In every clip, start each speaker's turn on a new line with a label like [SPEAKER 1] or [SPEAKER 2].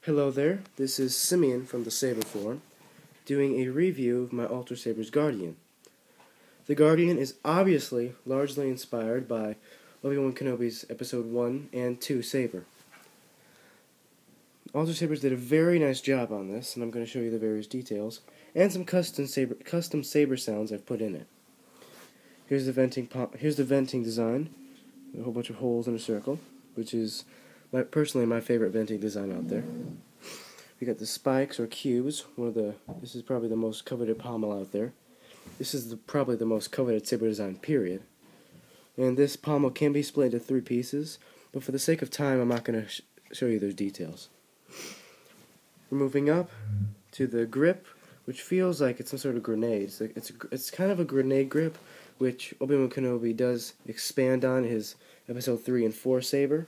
[SPEAKER 1] Hello there, this is Simeon from the Saber Forum, doing a review of my Ultrasabers Guardian. The Guardian is obviously largely inspired by Obi-Wan Kenobi's Episode 1 and 2 Saber. Ultrasabers did a very nice job on this, and I'm going to show you the various details, and some custom saber sounds I've put in it. Here's the venting design, a whole bunch of holes in a circle, which is personally my favorite venting design out there. We got the spikes or cubes. This is probably the most coveted pommel out there. This is probably the most coveted saber design, period. And this pommel can be split into 3 pieces, but for the sake of time, I'm not going to show you those details. We're moving up to the grip, which feels like it's some sort of grenade. It's kind of a grenade grip, which Obi-Wan Kenobi does expand on his Episode 3 and 4 saber.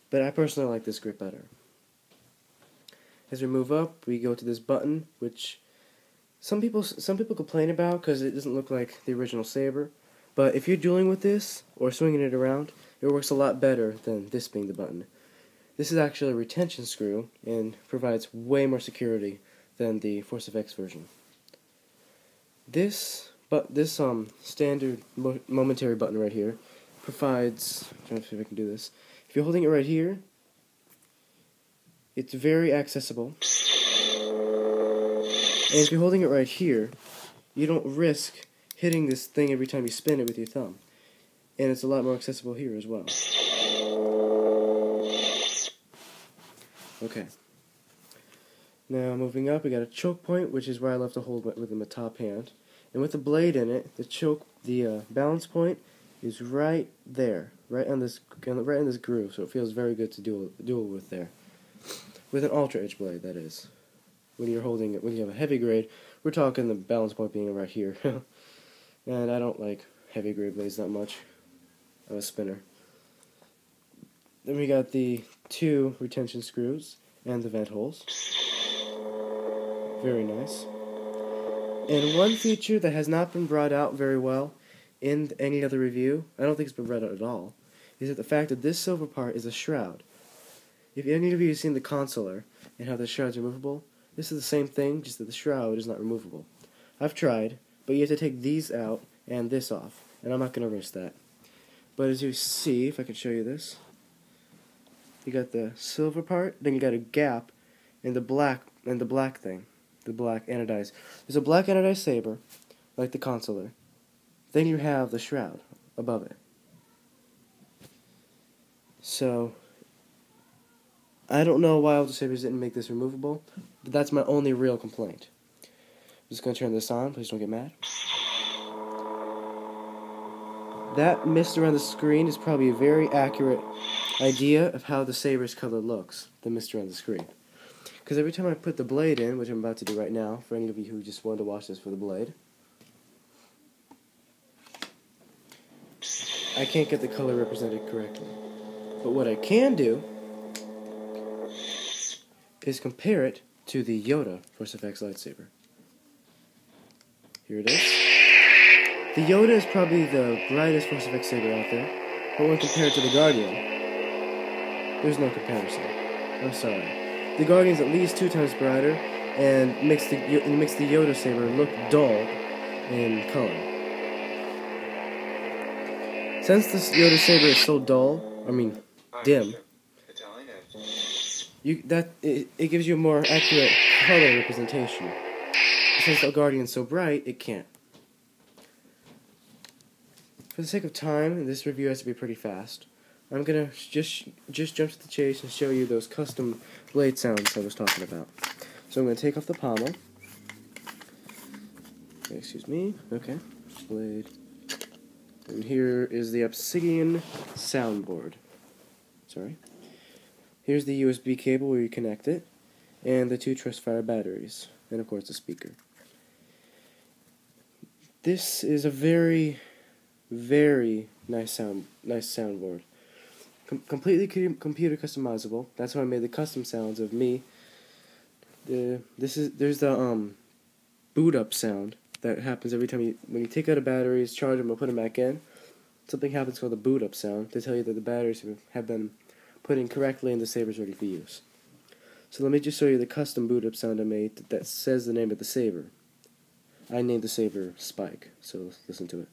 [SPEAKER 1] But I personally like this grip better. As we move up, we go to this button, which some people complain about because it doesn't look like the original saber. But if you're dueling with this or swinging it around, it works a lot better than this being the button. This is actually a retention screw and provides way more security than the Force FX version. This standard momentary button right here provides. I'm trying to see if I can do this. If you're holding it right here, it's very accessible. And if you're holding it right here, you don't risk hitting this thing every time you spin it with your thumb. And it's a lot more accessible here as well. Okay. Now moving up, we got a choke point, which is where I love to hold with my top hand. And with the blade in it, the balance point is right there, right in this groove, so it feels very good to duel with there. With an ultra edge blade, that is. When you're holding it, when you have a heavy grade, we're talking the balance point being right here. And I don't like heavy grade blades that much. I'm a spinner. Then we got the 2 retention screws and the vent holes. Very nice. And one feature that has not been brought out very well in any other review, I don't think it's been brought out at all, is that the fact that this silver part is a shroud. If any of you have seen the Consular and how the shroud's removable, this is the same thing, just that the shroud is not removable. I've tried, but you have to take these out and this off, and I'm not going to risk that. But as you see, if I can show you this, you got the silver part, then you got a gap in the black thing, the black anodized. There's a black anodized saber, like the Consular. Then you have the shroud above it. So, I don't know why Ultrasabers didn't make this removable, but that's my only real complaint. I'm just going to turn this on, please don't get mad. That mist around the screen is probably a very accurate idea of how the saber's color looks, the mist around the screen. Because every time I put the blade in, which I'm about to do right now, for any of you who just wanted to watch this for the blade, I can't get the color represented correctly. But what I can do is compare it to the Yoda Force FX lightsaber. Here it is. The Yoda is probably the brightest Force FX saber out there, but when compared to the Guardian, there's no comparison. I'm sorry. The Guardian's at least 2 times brighter and makes the Yoda saber look dull in color. Since this Yoda saber is so dim, it gives you a more accurate color representation. Since the Guardian's so bright, it can't. For the sake of time, this review has to be pretty fast. I'm gonna just jump to the chase and show you those custom blade sounds I was talking about. So I'm gonna take off the pommel. Okay, excuse me. Okay, blade. And here is the Obsidian soundboard. Sorry. Here's the USB cable where you connect it, and the 2 Trustfire batteries, and of course the speaker. This is a very, very nice soundboard. Completely computer customizable. That's why I made the custom sounds of me. There's the boot up sound that happens every time when you take out a batteries, charge them, or put them back in. Something happens called the boot up sound to tell you that the batteries have been put in correctly and the saber's ready for use. So let me just show you the custom boot up sound I made that says the name of the saber. I named the saber Spike, so listen to it.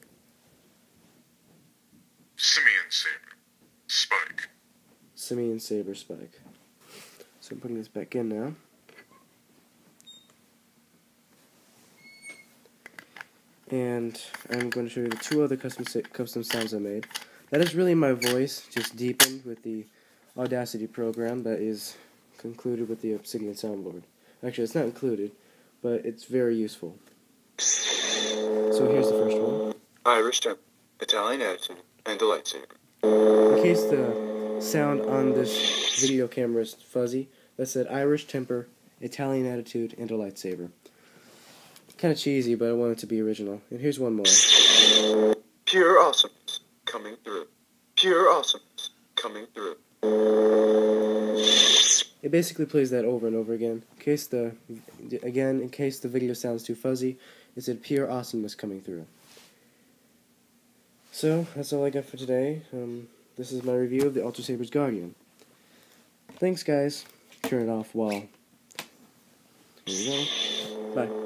[SPEAKER 2] Simian Saber Spike.
[SPEAKER 1] Simian Saber Spike. So I'm putting this back in now. And I'm going to show you the two other custom sounds I made. That is really my voice, just deepened with the Audacity program that is included with the Obsidian Soundboard. Actually, it's not included, but it's very useful. So here's the first one.
[SPEAKER 2] Irish temper, Italian attitude, and a lightsaber.
[SPEAKER 1] In case the sound on this video camera is fuzzy, that said Irish temper, Italian attitude, and a lightsaber. Kind of cheesy, but I want it to be original. And here's one more.
[SPEAKER 2] Pure awesomeness coming through. Pure awesomeness coming through.
[SPEAKER 1] It basically plays that over and over again. In case the video sounds too fuzzy, it said pure awesomeness coming through. So that's all I got for today. This is my review of the Ultrasabers Guardian. Thanks, guys. Turn it off while. Here we go. Bye.